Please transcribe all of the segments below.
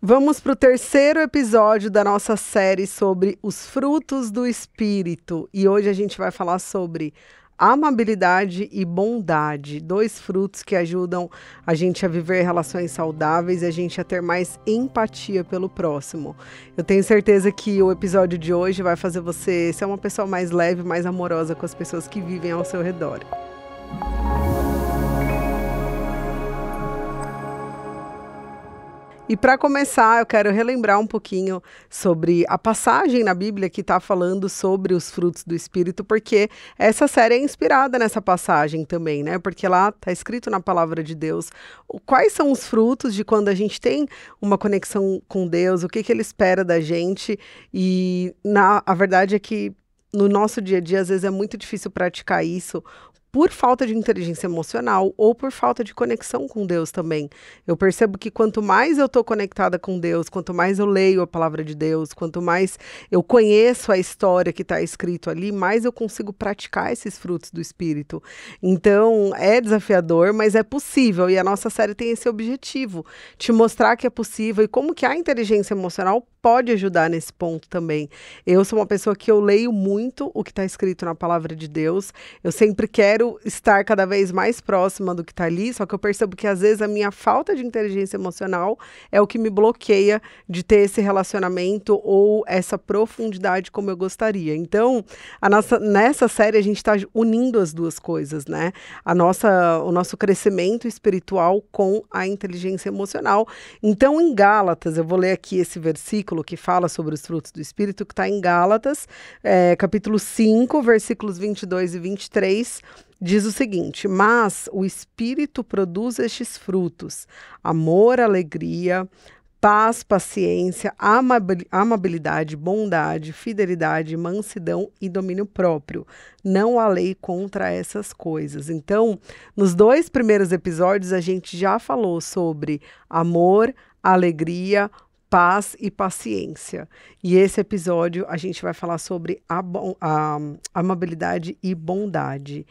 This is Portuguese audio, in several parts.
Vamos para o terceiro episódio da nossa série sobre os frutos do Espírito. E hoje a gente vai falar sobre amabilidade e bondade, dois frutos que ajudam a gente a viver relações saudáveis e a gente a ter mais empatia pelo próximo. Eu tenho certeza que o episódio de hoje vai fazer você ser uma pessoa mais leve, mais amorosa com as pessoas que vivem ao seu redor. E para começar, eu quero relembrar um pouquinho sobre a passagem na Bíblia que está falando sobre os frutos do Espírito, porque essa série é inspirada nessa passagem também, né? Porque lá está escrito na palavra de Deus quais são os frutos de quando a gente tem uma conexão com Deus, o que Ele espera da gente. E a verdade é que no nosso dia a dia, às vezes é muito difícil praticar isso, por falta de inteligência emocional ou por falta de conexão com Deus também. Eu percebo que quanto mais eu estou conectada com Deus, quanto mais eu leio a palavra de Deus, quanto mais eu conheço a história que está escrito ali, mais eu consigo praticar esses frutos do Espírito. Então, é desafiador, mas é possível. E a nossa série tem esse objetivo, te mostrar que é possível e como que a inteligência emocional pode ajudar nesse ponto também. Eu sou uma pessoa que eu leio muito o que está escrito na palavra de Deus. Eu sempre quero estar cada vez mais próxima do que está ali, só que eu percebo que às vezes a minha falta de inteligência emocional é o que me bloqueia de ter esse relacionamento ou essa profundidade como eu gostaria. Então, nessa série a gente está unindo as duas coisas, né? O nosso crescimento espiritual com a inteligência emocional. Então, em Gálatas, eu vou ler aqui esse versículo que fala sobre os frutos do Espírito, que está em Gálatas, capítulo 5, versículos 22 e 23, diz o seguinte: mas o Espírito produz estes frutos: amor, alegria, paz, paciência, amabilidade, bondade, fidelidade, mansidão e domínio próprio. Não há lei contra essas coisas. Então, nos 2 primeiros episódios, a gente já falou sobre amor, alegria, paz e paciência. E esse episódio a gente vai falar sobre a amabilidade e bondade.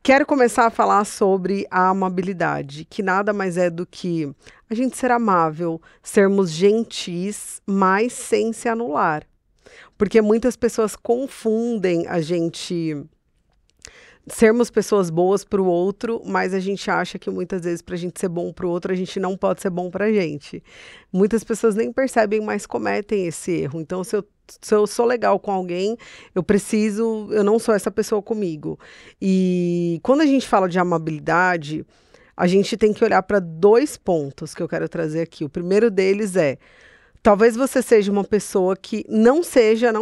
Quero começar a falar sobre a amabilidade, que nada mais é do que a gente ser amável, sermos gentis, mas sem se anular. Porque muitas pessoas confundem a gente sermos pessoas boas para o outro, mas a gente acha que muitas vezes para a gente ser bom para o outro, a gente não pode ser bom para a gente. Muitas pessoas nem percebem, mas cometem esse erro. Então, se eu sou legal com alguém, eu não sou essa pessoa comigo. E quando a gente fala de amabilidade, a gente tem que olhar para 2 pontos que eu quero trazer aqui. O primeiro deles é: talvez você seja uma pessoa que não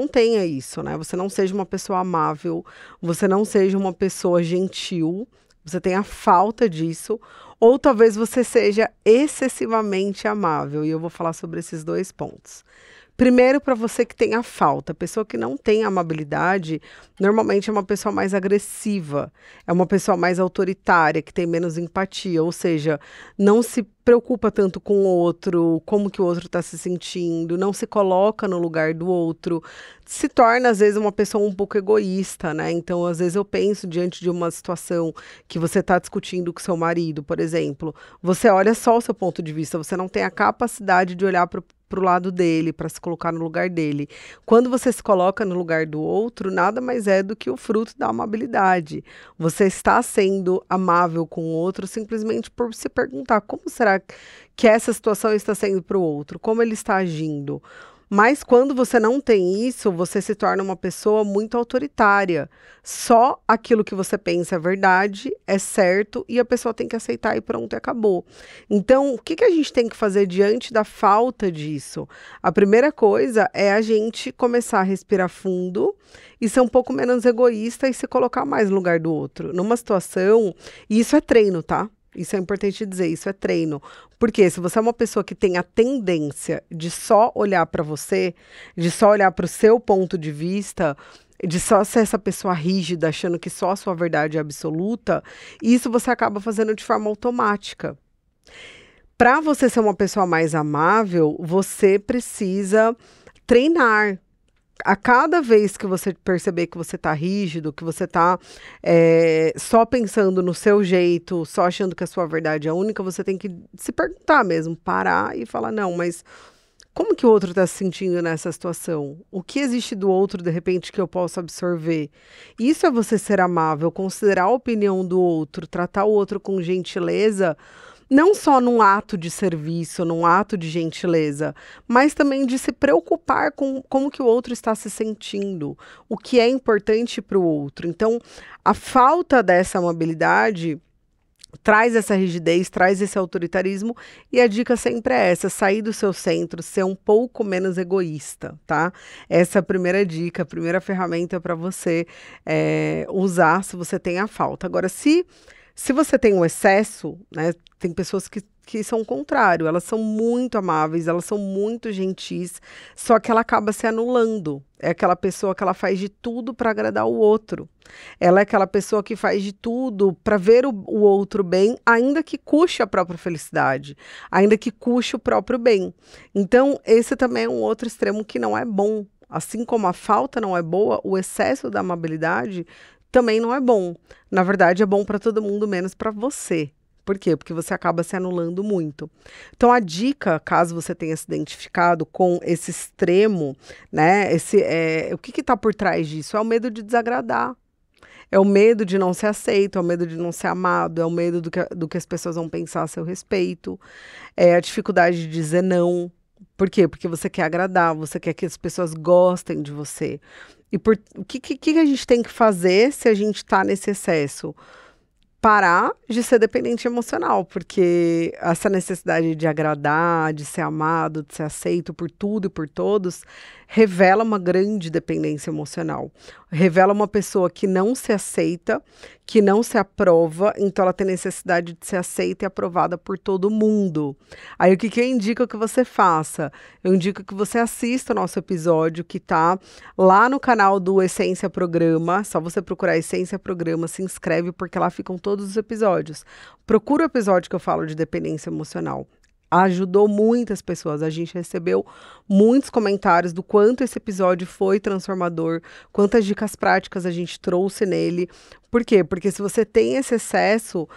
tenha isso, né? Você não seja uma pessoa amável, você não seja uma pessoa gentil, você tenha falta disso, ou talvez você seja excessivamente amável, e eu vou falar sobre esses 2 pontos. Primeiro, para você que tem a falta, a pessoa que não tem amabilidade, normalmente é uma pessoa mais agressiva, é uma pessoa mais autoritária, que tem menos empatia, ou seja, não se preocupa tanto com o outro, como que o outro está se sentindo, não se coloca no lugar do outro, se torna às vezes uma pessoa um pouco egoísta, né? Então, às vezes eu penso diante de uma situação que você está discutindo com seu marido, por exemplo, você olha só o seu ponto de vista, você não tem a capacidade de olhar para o lado dele, para se colocar no lugar dele. Quando você se coloca no lugar do outro, nada mais é do que o fruto da amabilidade. Você está sendo amável com o outro simplesmente por se perguntar como será que essa situação está sendo para o outro, como ele está agindo. Mas quando você não tem isso, você se torna uma pessoa muito autoritária. Só aquilo que você pensa é verdade, é certo, e a pessoa tem que aceitar e pronto, e acabou. Então, o que a gente tem que fazer diante da falta disso? A primeira coisa é a gente começar a respirar fundo e ser um pouco menos egoísta e se colocar mais no lugar do outro. Numa situação, e isso é treino, tá? Isso é importante dizer, isso é treino. Porque se você é uma pessoa que tem a tendência de só olhar para você, de só olhar para o seu ponto de vista, de só ser essa pessoa rígida, achando que só a sua verdade é absoluta, isso você acaba fazendo de forma automática. Para você ser uma pessoa mais amável, você precisa treinar. A cada vez que você perceber que você está rígido, que você está só pensando no seu jeito, só achando que a sua verdade é única, você tem que se perguntar mesmo, parar e falar, não, mas como que o outro está se sentindo nessa situação? O que existe do outro, de repente, que eu posso absorver? Isso é você ser amável, considerar a opinião do outro, tratar o outro com gentileza, não só num ato de serviço, num ato de gentileza, mas também de se preocupar com como que o outro está se sentindo, o que é importante para o outro. Então, a falta dessa amabilidade traz essa rigidez, traz esse autoritarismo, e a dica sempre é essa: sair do seu centro, ser um pouco menos egoísta, tá? Essa é a primeira dica, a primeira ferramenta para você usar se você tem a falta. Agora, se você tem um excesso, né? Tem pessoas que são o contrário, elas são muito amáveis, elas são muito gentis, só que ela acaba se anulando. É aquela pessoa que ela faz de tudo para agradar o outro. Ela é aquela pessoa que faz de tudo para ver o outro bem, ainda que custe a própria felicidade, ainda que custe o próprio bem. Então, esse também é um outro extremo que não é bom. Assim como a falta não é boa, o excesso da amabilidade também não é bom. Na verdade, é bom para todo mundo, menos para você. Por quê? Porque você acaba se anulando muito. Então, a dica, caso você tenha se identificado com esse extremo, né? O que está por trás disso? É o medo de desagradar. É o medo de não ser aceito, é o medo de não ser amado, é o medo do que as pessoas vão pensar a seu respeito, é a dificuldade de dizer não. Por quê? Porque você quer agradar, você quer que as pessoas gostem de você. E o que a gente tem que fazer se a gente está nesse excesso? Parar de ser dependente emocional, porque essa necessidade de agradar, de ser amado, de ser aceito por tudo e por todos, revela uma grande dependência emocional. Revela uma pessoa que não se aceita, que não se aprova, então ela tem necessidade de ser aceita e aprovada por todo mundo. Aí o que eu indico que você faça? Eu indico que você assista o nosso episódio que tá lá no canal do Essência Programa. Só você procurar Essência Programa, se inscreve, porque lá ficam todos os episódios. Procura o episódio que eu falo de dependência emocional. Ajudou muitas pessoas. A gente recebeu muitos comentários do quanto esse episódio foi transformador, quantas dicas práticas a gente trouxe nele. Por quê? Porque se você tem esse excesso,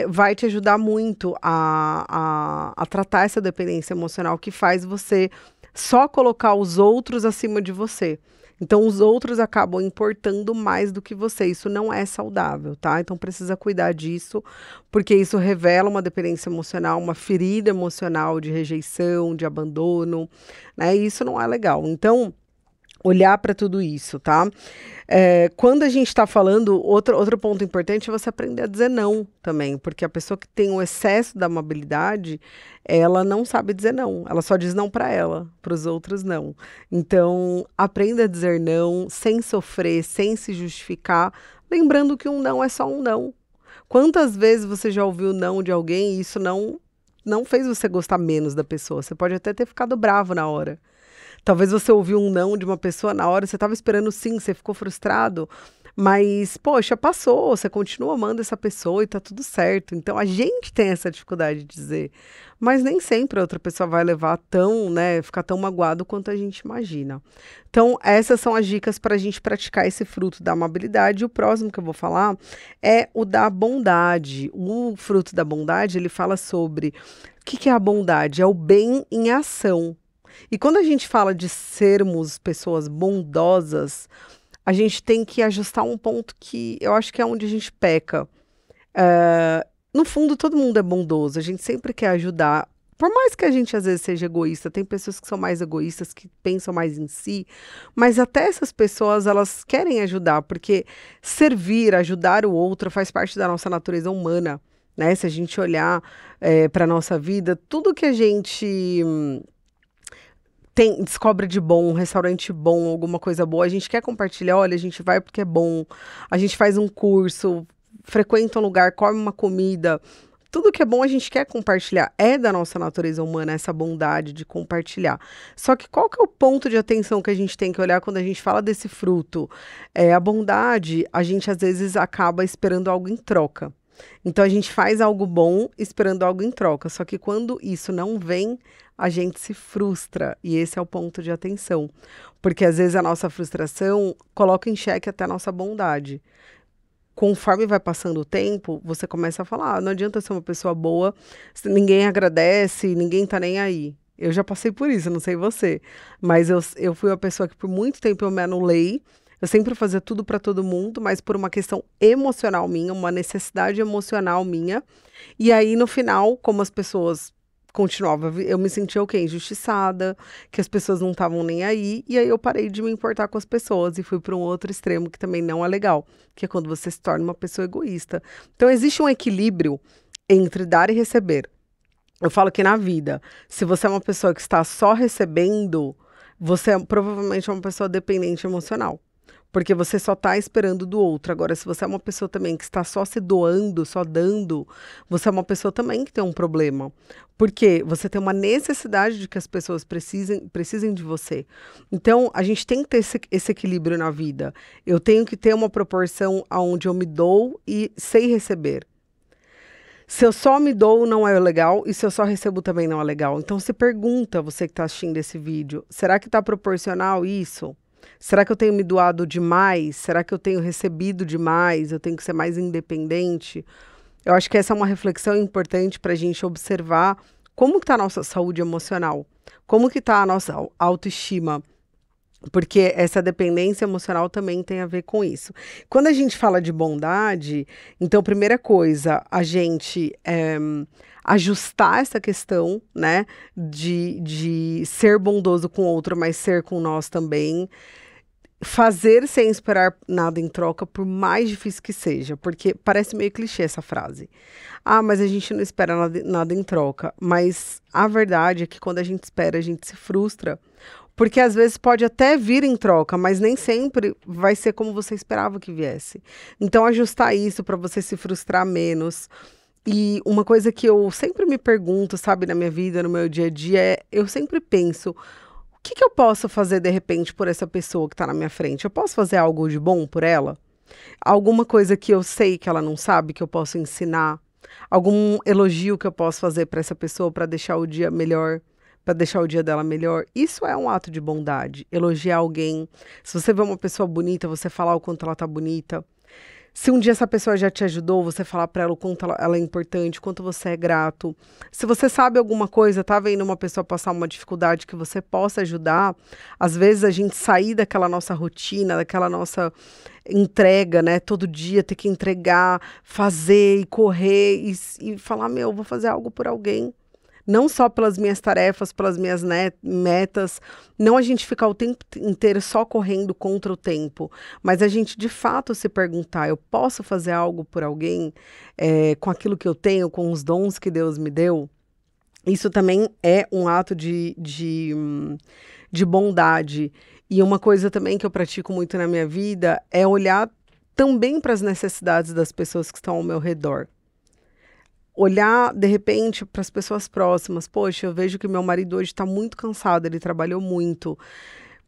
vai te ajudar muito a tratar essa dependência emocional que faz você só colocar os outros acima de você. Então, os outros acabam importando mais do que você. Isso não é saudável, tá? Então, precisa cuidar disso, porque isso revela uma dependência emocional, uma ferida emocional de rejeição, de abandono, né? E isso não é legal. Então, olhar para tudo isso, tá? Quando a gente está falando, outro ponto importante é você aprender a dizer não também, porque a pessoa que tem o excesso da amabilidade, ela não sabe dizer não, ela só diz não para ela, para os outros não. Então, aprenda a dizer não, sem sofrer, sem se justificar, lembrando que um não é só um não. Quantas vezes você já ouviu não de alguém e isso não fez você gostar menos da pessoa? Você pode até ter ficado bravo na hora. Talvez você ouviu um não de uma pessoa na hora, você estava esperando sim, você ficou frustrado, mas, poxa, passou, você continua amando essa pessoa e tá tudo certo. Então, a gente tem essa dificuldade de dizer, mas nem sempre a outra pessoa vai levar ficar tão magoado quanto a gente imagina. Então, essas são as dicas para a gente praticar esse fruto da amabilidade. O próximo que eu vou falar é o da bondade. O fruto da bondade, ele fala sobre o que é a bondade? É o bem em ação. E quando a gente fala de sermos pessoas bondosas, a gente tem que ajustar um ponto que eu acho que é onde a gente peca. No fundo, todo mundo é bondoso, a gente sempre quer ajudar. Por mais que a gente às vezes seja egoísta, tem pessoas que são mais egoístas, que pensam mais em si, mas até essas pessoas, elas querem ajudar, porque servir, ajudar o outro faz parte da nossa natureza humana, né? Se a gente olhar para a nossa vida, tudo que a gente descobre de bom, um restaurante bom, alguma coisa boa, a gente quer compartilhar, olha, a gente vai porque é bom, a gente faz um curso, frequenta um lugar, come uma comida, tudo que é bom a gente quer compartilhar, é da nossa natureza humana essa bondade de compartilhar. Só que qual que é o ponto de atenção que a gente tem que olhar quando a gente fala desse fruto? A bondade, a gente às vezes acaba esperando algo em troca. Então a gente faz algo bom esperando algo em troca, só que quando isso não vem, a gente se frustra, e esse é o ponto de atenção, porque às vezes a nossa frustração coloca em xeque até a nossa bondade. Conforme vai passando o tempo, você começa a falar, não adianta ser uma pessoa boa, se ninguém agradece, ninguém tá nem aí. Eu já passei por isso, não sei você. Mas eu fui uma pessoa que por muito tempo eu me anulei. Eu sempre fazia tudo para todo mundo, mas por uma questão emocional minha, uma necessidade emocional minha. E aí, no final, como as pessoas continuavam, eu me sentia o quê? Injustiçada, que as pessoas não estavam nem aí. E aí eu parei de me importar com as pessoas e fui para um outro extremo que também não é legal, que é quando você se torna uma pessoa egoísta. Então, existe um equilíbrio entre dar e receber. Eu falo que na vida, se você é uma pessoa que está só recebendo, você provavelmente é uma pessoa dependente emocional. Porque você só está esperando do outro. Agora, se você é uma pessoa também que está só se doando, só dando, você é uma pessoa também que tem um problema. Porque você tem uma necessidade de que as pessoas precisem de você. Então, a gente tem que ter esse equilíbrio na vida. Eu tenho que ter uma proporção onde eu me dou e sei receber. Se eu só me dou, não é legal, e se eu só recebo também não é legal. Então, se pergunta, você que está assistindo esse vídeo, será que está proporcional isso? Será que eu tenho me doado demais? Será que eu tenho recebido demais? Eu tenho que ser mais independente? Eu acho que essa é uma reflexão importante para a gente observar como que está a nossa saúde emocional, como que está a nossa autoestima. Porque essa dependência emocional também tem a ver com isso. Quando a gente fala de bondade, então, primeira coisa, a gente ajustar essa questão, né, de ser bondoso com o outro, mas ser com nós também. Fazer sem esperar nada em troca, por mais difícil que seja, porque parece meio clichê essa frase. Ah, mas a gente não espera nada em troca. Mas a verdade é que quando a gente espera, a gente se frustra. Porque às vezes pode até vir em troca, mas nem sempre vai ser como você esperava que viesse. Então, ajustar isso para você se frustrar menos. E uma coisa que eu sempre me pergunto, sabe, na minha vida, no meu dia a dia, eu sempre penso, o que eu posso fazer de repente por essa pessoa que está na minha frente? Eu posso fazer algo de bom por ela? Alguma coisa que eu sei que ela não sabe, que eu posso ensinar? Algum elogio que eu posso fazer para essa pessoa para deixar o dia melhor? Para deixar o dia dela melhor, isso é um ato de bondade. Elogiar alguém. Se você vê uma pessoa bonita, você falar o quanto ela tá bonita. Se um dia essa pessoa já te ajudou, você falar para ela o quanto ela é importante, o quanto você é grato. Se você sabe alguma coisa, tá vendo uma pessoa passar uma dificuldade que você possa ajudar, às vezes a gente sair daquela nossa rotina, daquela nossa entrega, né? Todo dia ter que entregar, fazer e correr e falar, meu, vou fazer algo por alguém. Não só pelas minhas tarefas, pelas minhas metas, não a gente ficar o tempo inteiro só correndo contra o tempo, mas a gente de fato se perguntar, eu posso fazer algo por alguém com aquilo que eu tenho, com os dons que Deus me deu? Isso também é um ato de bondade. E uma coisa também que eu pratico muito na minha vida é olhar também para as necessidades das pessoas que estão ao meu redor. Olhar, de repente, para as pessoas próximas. Poxa, eu vejo que meu marido hoje está muito cansado, ele trabalhou muito.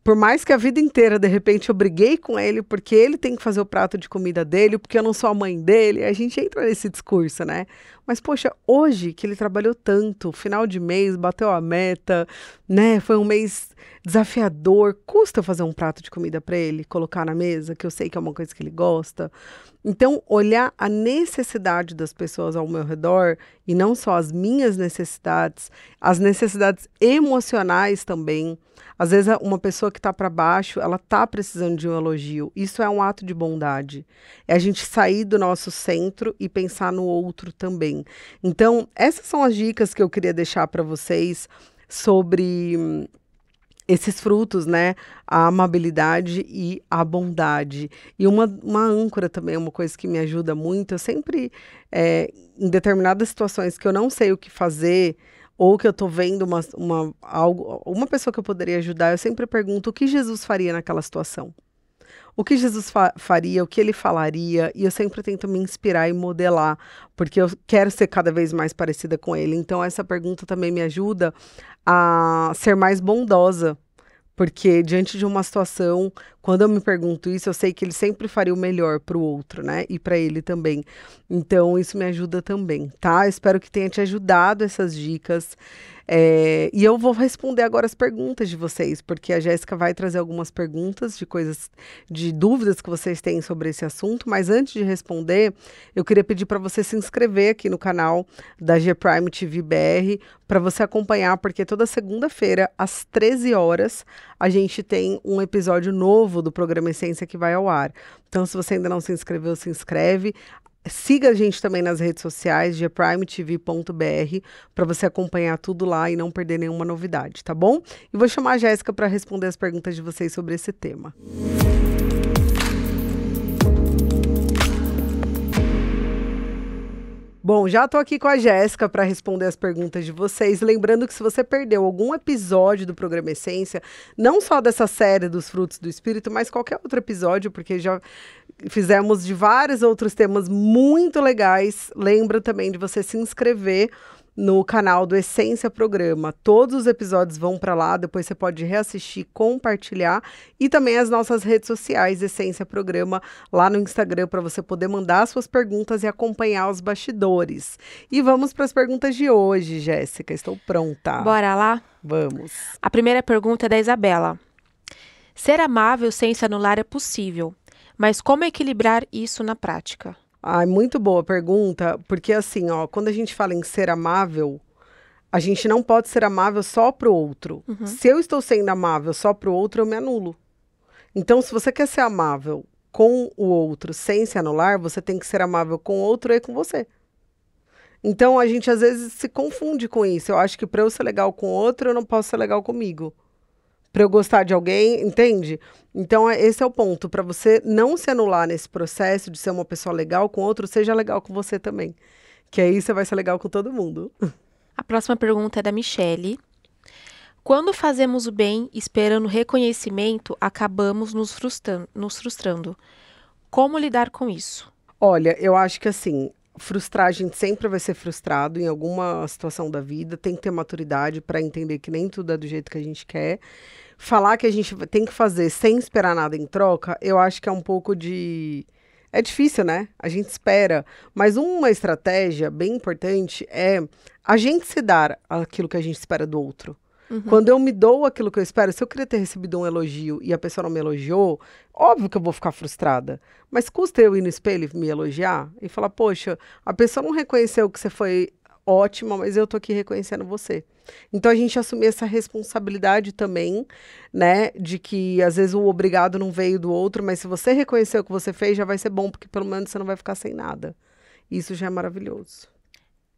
Por mais que a vida inteira, de repente, eu briguei com ele porque ele tem que fazer o prato de comida dele, porque eu não sou a mãe dele, a gente entra nesse discurso, né? Mas, poxa, hoje que ele trabalhou tanto, final de mês, bateu a meta, né? Foi um mês desafiador, custa eu fazer um prato de comida para ele, colocar na mesa, que eu sei que é uma coisa que ele gosta. Então, olhar a necessidade das pessoas ao meu redor, e não só as minhas necessidades, as necessidades emocionais também. Às vezes, uma pessoa que está para baixo, ela está precisando de um elogio. Isso é um ato de bondade. É a gente sair do nosso centro e pensar no outro também. Então, essas são as dicas que eu queria deixar para vocês sobre esses frutos, né? A amabilidade e a bondade. E uma âncora também, uma coisa que me ajuda muito. Eu sempre, em determinadas situações que eu não sei o que fazer, ou que eu estou vendo uma pessoa que eu poderia ajudar, eu sempre pergunto o que Jesus faria naquela situação. O que Jesus faria, o que ele falaria, e eu sempre tento me inspirar e modelar, porque eu quero ser cada vez mais parecida com ele. Então, essa pergunta também me ajuda a ser mais bondosa, porque diante de uma situação, quando eu me pergunto isso, eu sei que ele sempre faria o melhor para o outro, né? E para ele também. Então, isso me ajuda também, tá? Espero que tenha te ajudado essas dicas. E eu vou responder agora as perguntas de vocês, porque a Jéssica vai trazer algumas perguntas de dúvidas que vocês têm sobre esse assunto, mas antes de responder, eu queria pedir para você se inscrever aqui no canal da G-Prime TV BR, para você acompanhar, porque toda segunda-feira, às 13 horas, a gente tem um episódio novo do programa Essência que vai ao ar. Então, se você ainda não se inscreveu, se inscreve. Siga a gente também nas redes sociais, gprimetv.br, para você acompanhar tudo lá e não perder nenhuma novidade, tá bom? E vou chamar a Jéssica para responder as perguntas de vocês sobre esse tema. Bom, já estou aqui com a Jéssica para responder as perguntas de vocês. Lembrando que se você perdeu algum episódio do programa Essência, não só dessa série dos Frutos do Espírito, mas qualquer outro episódio, porque já fizemos de vários outros temas muito legais, lembra também de você se inscrever no canal do Essência Programa. Todos os episódios vão para lá, depois você pode reassistir, compartilhar, e também as nossas redes sociais, Essência Programa, lá no Instagram, para você poder mandar suas perguntas e acompanhar os bastidores. E vamos para as perguntas de hoje, Jéssica. Estou pronta. Bora lá? Vamos. A primeira pergunta é da Isabela. Ser amável sem se anular é possível, mas como equilibrar isso na prática? Muito boa pergunta, porque assim, quando a gente fala em ser amável, a gente não pode ser amável só pro outro. Uhum. Se eu estou sendo amável só pro outro, eu me anulo. Então, se você quer ser amável com o outro sem se anular, você tem que ser amável com o outro e com você. Então, a gente às vezes se confunde com isso. Eu acho que para eu ser legal com o outro, eu não posso ser legal comigo. Para eu gostar de alguém, entende? Então, esse é o ponto. Para você não se anular nesse processo de ser uma pessoa legal com outro, seja legal com você também. Que aí você vai ser legal com todo mundo. A próxima pergunta é da Michele. Quando fazemos o bem esperando reconhecimento, acabamos nos frustrando. Como lidar com isso? Olha, eu acho que assim, frustrar, a gente sempre vai ser frustrado em alguma situação da vida. Tem que ter maturidade para entender que nem tudo é do jeito que a gente quer. Falar que a gente tem que fazer sem esperar nada em troca, eu acho que é um pouco de... É difícil, né? A gente espera. Mas uma estratégia bem importante é a gente se dar aquilo que a gente espera do outro. Uhum. Quando eu me dou aquilo que eu espero, se eu queria ter recebido um elogio e a pessoa não me elogiou, óbvio que eu vou ficar frustrada. Mas custa eu ir no espelho e me elogiar e falar, poxa, a pessoa não reconheceu que você foi ótima, mas eu tô aqui reconhecendo você. Então, a gente assumir essa responsabilidade também, né, de que às vezes o obrigado não veio do outro, mas se você reconheceu o que você fez, já vai ser bom, porque pelo menos você não vai ficar sem nada. Isso já é maravilhoso.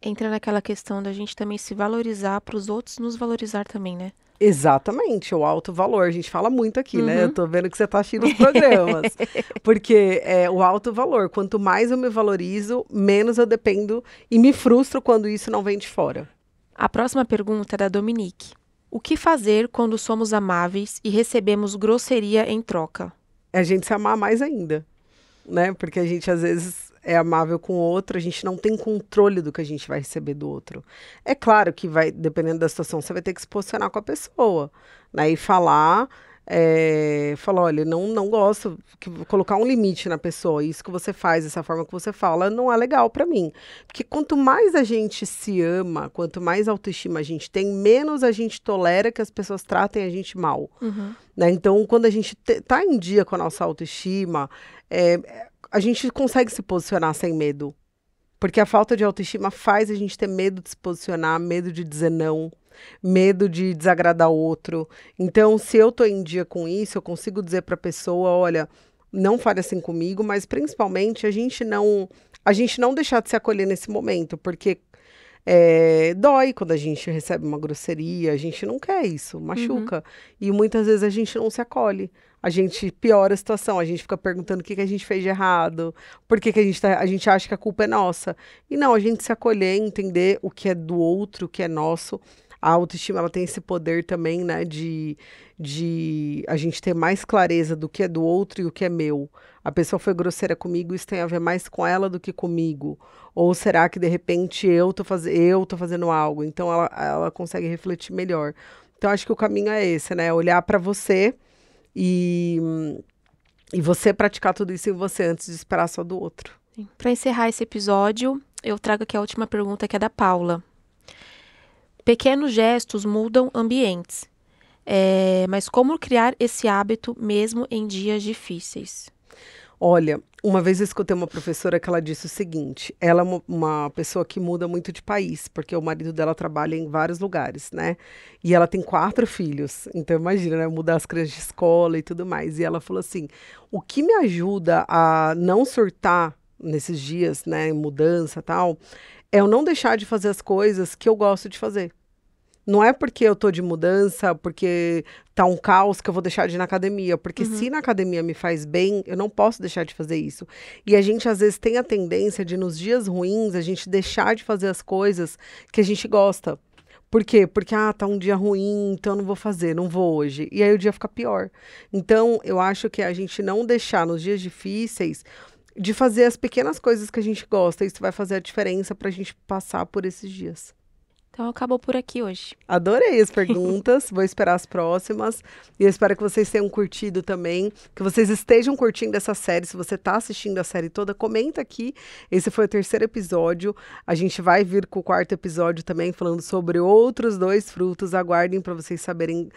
Entra naquela questão da gente também se valorizar para os outros nos valorizar também, né? Exatamente, o alto valor. A gente fala muito aqui, né? Uhum. Eu tô vendo que você tá assistindo os programas. Porque o alto valor. Quanto mais eu me valorizo, menos eu dependo e me frustro quando isso não vem de fora. A próxima pergunta é da Dominique. O que fazer quando somos amáveis e recebemos grosseria em troca? É a gente se amar mais ainda, né? Porque a gente às vezes é amável com o outro, a gente não tem controle do que a gente vai receber do outro. É claro que vai, dependendo da situação, você vai ter que se posicionar com a pessoa, né? E falar, olha, não gosto, colocar um limite na pessoa, isso que você faz, essa forma que você fala, não é legal pra mim. Porque quanto mais a gente se ama, quanto mais autoestima a gente tem, menos a gente tolera que as pessoas tratem a gente mal. Uhum. Né? Então, quando a gente tá em dia com a nossa autoestima, a gente consegue se posicionar sem medo. Porque a falta de autoestima faz a gente ter medo de se posicionar, medo de dizer não, medo de desagradar o outro. Então, se eu tô em dia com isso, eu consigo dizer pra pessoa, olha, não fale assim comigo, mas principalmente a gente não deixar de se acolher nesse momento, porque dói quando a gente recebe uma grosseria, a gente não quer isso, machuca. Uhum. E muitas vezes a gente não se acolhe. A gente piora a situação, a gente fica perguntando o que a gente fez de errado, por que a gente acha que a culpa é nossa. E não, a gente se acolher, entender o que é do outro, o que é nosso. A autoestima, ela tem esse poder também, né, de a gente ter mais clareza do que é do outro e o que é meu. A pessoa foi grosseira comigo, isso tem a ver mais com ela do que comigo. Ou será que, de repente, eu tô fazendo algo? Então, ela consegue refletir melhor. Então, acho que o caminho é esse, né? Olhar para você e você praticar tudo isso em você antes de esperar só do outro. Para encerrar esse episódio, eu trago aqui a última pergunta, que é da Paula. Pequenos gestos mudam ambientes. Mas como criar esse hábito mesmo em dias difíceis? Olha, uma vez eu escutei uma professora que ela disse o seguinte: ela é uma pessoa que muda muito de país, porque o marido dela trabalha em vários lugares, né? E ela tem 4 filhos, então imagina, né? Mudar as crianças de escola e tudo mais. E ela falou assim: o que me ajuda a não surtar nesses dias, né? Mudança e tal, é eu não deixar de fazer as coisas que eu gosto de fazer. Não é porque eu tô de mudança, porque tá um caos que eu vou deixar de ir na academia. Porque Uhum. se na academia me faz bem, eu não posso deixar de fazer isso. E a gente, às vezes, tem a tendência de, nos dias ruins, a gente deixar de fazer as coisas que a gente gosta. Por quê? Porque, tá um dia ruim, então eu não vou fazer, não vou hoje. E aí o dia fica pior. Então, eu acho que a gente não deixar nos dias difíceis de fazer as pequenas coisas que a gente gosta. Isso vai fazer a diferença pra gente passar por esses dias. Então acabou por aqui hoje. Adorei as perguntas, vou esperar as próximas. E eu espero que vocês tenham curtido também, que vocês estejam curtindo essa série. Se você está assistindo a série toda, comenta aqui. Esse foi o 3º episódio. A gente vai vir com o 4º episódio também, falando sobre outros 2 frutos. Aguardem para vocês saberem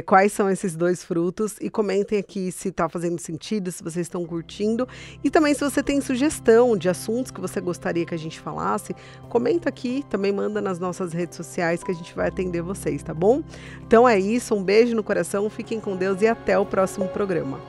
quais são esses 2 frutos. E comentem aqui se está fazendo sentido, se vocês estão curtindo. E também se você tem sugestão de assuntos que você gostaria que a gente falasse, comenta aqui, também manda nas nossas redes sociais que a gente vai atender vocês, tá bom? Então é isso, um beijo no coração, fiquem com Deus e até o próximo programa.